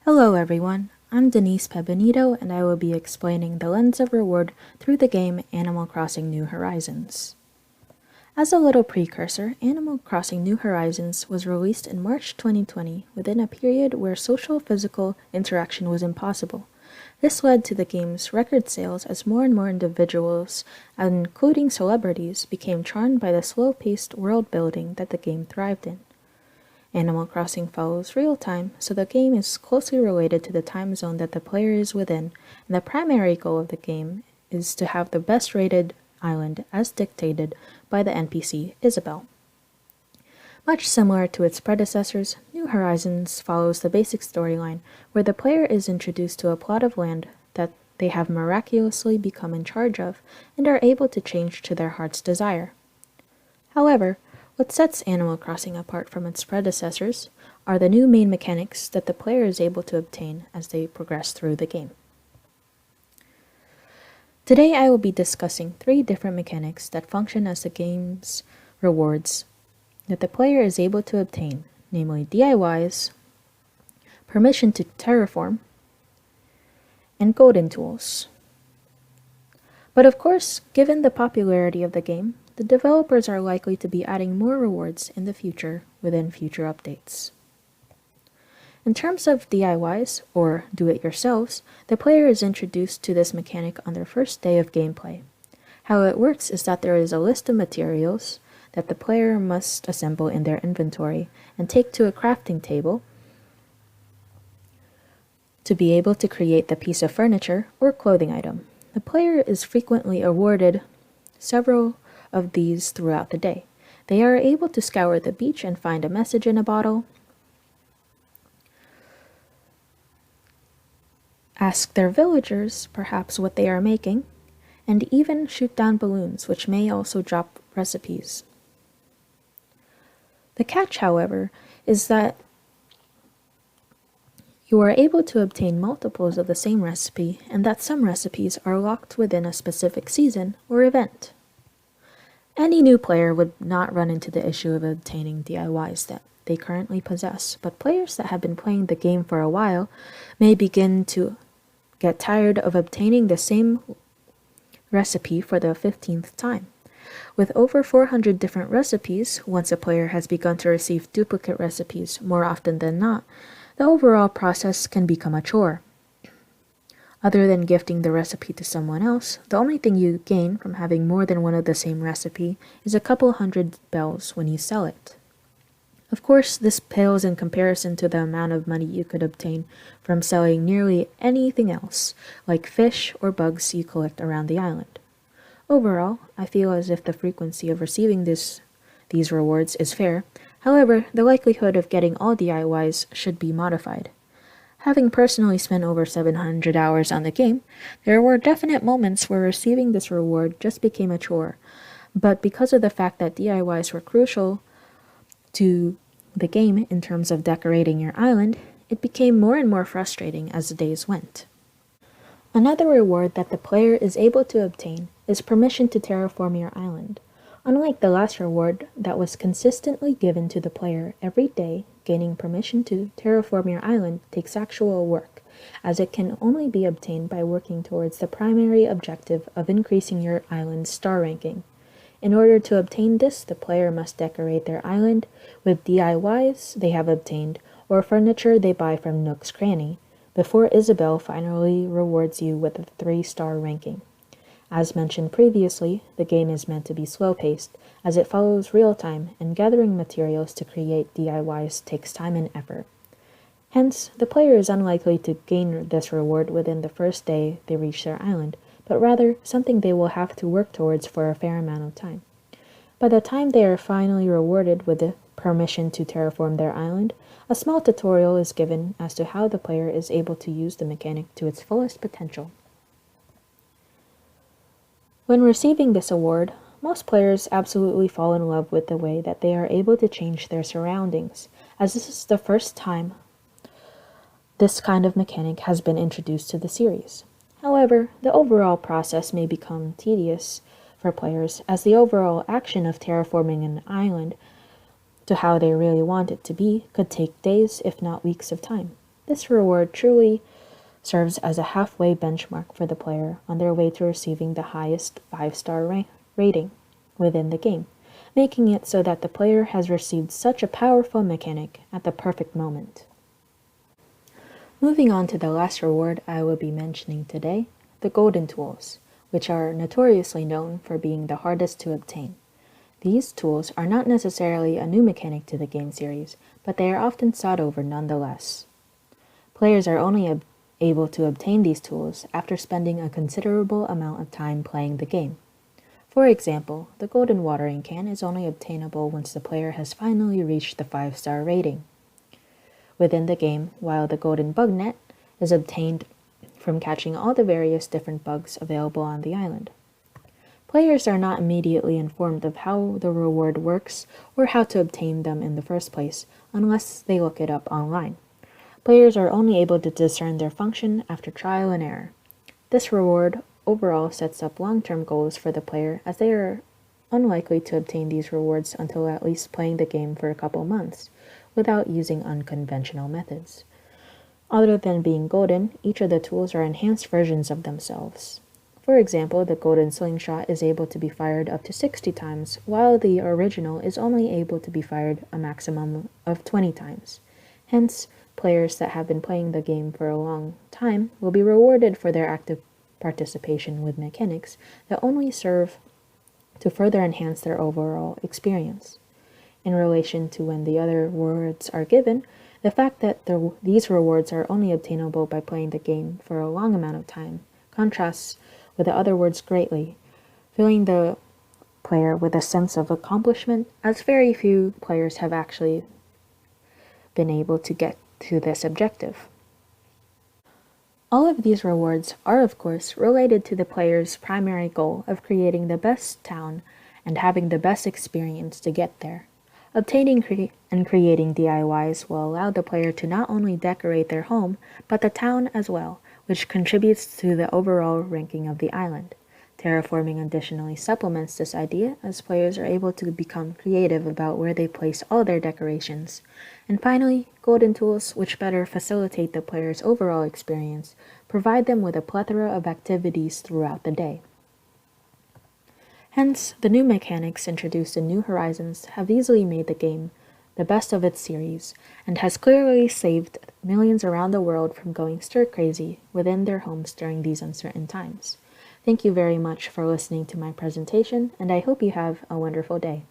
Hello everyone, I'm Danice Benito and I will be explaining the lens of reward through the game Animal Crossing New Horizons. As a little precursor, Animal Crossing New Horizons was released in March 2020 within a period where social physical interaction was impossible. This led to the game's record sales as more and more individuals, including celebrities, became charmed by the slow-paced world building that the game thrived in. Animal Crossing follows real time, so the game is closely related to the time zone that the player is within, and the primary goal of the game is to have the best rated island as dictated by the NPC Isabelle. Much similar to its predecessors, New Horizons follows the basic storyline where the player is introduced to a plot of land that they have miraculously become in charge of and are able to change to their heart's desire. However, what sets Animal Crossing apart from its predecessors are the new main mechanics that the player is able to obtain as they progress through the game. Today I will be discussing 3 different mechanics that function as the game's rewards that the player is able to obtain, namely DIYs, permission to terraform, and golden tools. But of course, given the popularity of the game, the developers are likely to be adding more rewards in the future within future updates. In terms of DIYs, or do-it-yourselves, the player is introduced to this mechanic on their first day of gameplay. How it works is that there is a list of materials that the player must assemble in their inventory and take to a crafting table to be able to create the piece of furniture or clothing item. The player is frequently awarded several of these throughout the day. They are able to scour the beach and find a message in a bottle, ask their villagers perhaps what they are making, and even shoot down balloons, which may also drop recipes. The catch, however, is that you are able to obtain multiples of the same recipe, and that some recipes are locked within a specific season or event. Any new player would not run into the issue of obtaining DIYs that they currently possess, but players that have been playing the game for a while may begin to get tired of obtaining the same recipe for the 15th time. With over 400 different recipes, once a player has begun to receive duplicate recipes more often than not, the overall process can become a chore. Other than gifting the recipe to someone else, the only thing you gain from having more than one of the same recipe is a couple hundred bells when you sell it. Of course, this pales in comparison to the amount of money you could obtain from selling nearly anything else, like fish or bugs you collect around the island. Overall, I feel as if the frequency of receiving these rewards is fair. However, the likelihood of getting all DIYs should be modified. Having personally spent over 700 hours on the game, there were definite moments where receiving this reward just became a chore, but because of the fact that DIYs were crucial to the game in terms of decorating your island, it became more and more frustrating as the days went. Another reward that the player is able to obtain is permission to terraform your island. Unlike the last reward that was consistently given to the player every day, gaining permission to terraform your island takes actual work, as it can only be obtained by working towards the primary objective of increasing your island's star ranking. In order to obtain this, the player must decorate their island with DIYs they have obtained or furniture they buy from Nook's Cranny, before Isabelle finally rewards you with a 3-star ranking. As mentioned previously, the game is meant to be slow-paced, as it follows real-time, and gathering materials to create DIYs takes time and effort. Hence, the player is unlikely to gain this reward within the first day they reach their island, but rather something they will have to work towards for a fair amount of time. By the time they are finally rewarded with the permission to terraform their island, a small tutorial is given as to how the player is able to use the mechanic to its fullest potential. When receiving this award, most players absolutely fall in love with the way that they are able to change their surroundings, as this is the first time this kind of mechanic has been introduced to the series. However, the overall process may become tedious for players, as the overall action of terraforming an island to how they really want it to be could take days, if not weeks of time. This reward truly serves as a halfway benchmark for the player on their way to receiving the highest 5-star rating within the game, making it so that the player has received such a powerful mechanic at the perfect moment. Moving on to the last reward I will be mentioning today, the golden tools, which are notoriously known for being the hardest to obtain. These tools are not necessarily a new mechanic to the game series, but they are often sought over nonetheless. Players are only able to obtain these tools after spending a considerable amount of time playing the game. For example, the golden watering can is only obtainable once the player has finally reached the 5-star rating within the game, while the golden bug net is obtained from catching all the various different bugs available on the island. Players are not immediately informed of how the reward works or how to obtain them in the first place unless they look it up online. Players are only able to discern their function after trial and error. This reward overall sets up long-term goals for the player, as they are unlikely to obtain these rewards until at least playing the game for a couple months without using unconventional methods. Other than being golden, each of the tools are enhanced versions of themselves. For example, the golden slingshot is able to be fired up to 60 times, while the original is only able to be fired a maximum of 20 times. Hence, players that have been playing the game for a long time will be rewarded for their active participation with mechanics that only serve to further enhance their overall experience. In relation to when the other rewards are given, the fact that these rewards are only obtainable by playing the game for a long amount of time contrasts with the other rewards greatly, filling the player with a sense of accomplishment, as very few players have actually been able to get to this objective. All of these rewards are, of course, related to the player's primary goal of creating the best town and having the best experience to get there. Obtaining and creating DIYs will allow the player to not only decorate their home, but the town as well, which contributes to the overall ranking of the island. Terraforming additionally supplements this idea, as players are able to become creative about where they place all their decorations. And finally, golden tools, which better facilitate the player's overall experience, provide them with a plethora of activities throughout the day. Hence, the new mechanics introduced in New Horizons have easily made the game the best of its series, and has clearly saved millions around the world from going stir-crazy within their homes during these uncertain times. Thank you very much for listening to my presentation, and I hope you have a wonderful day.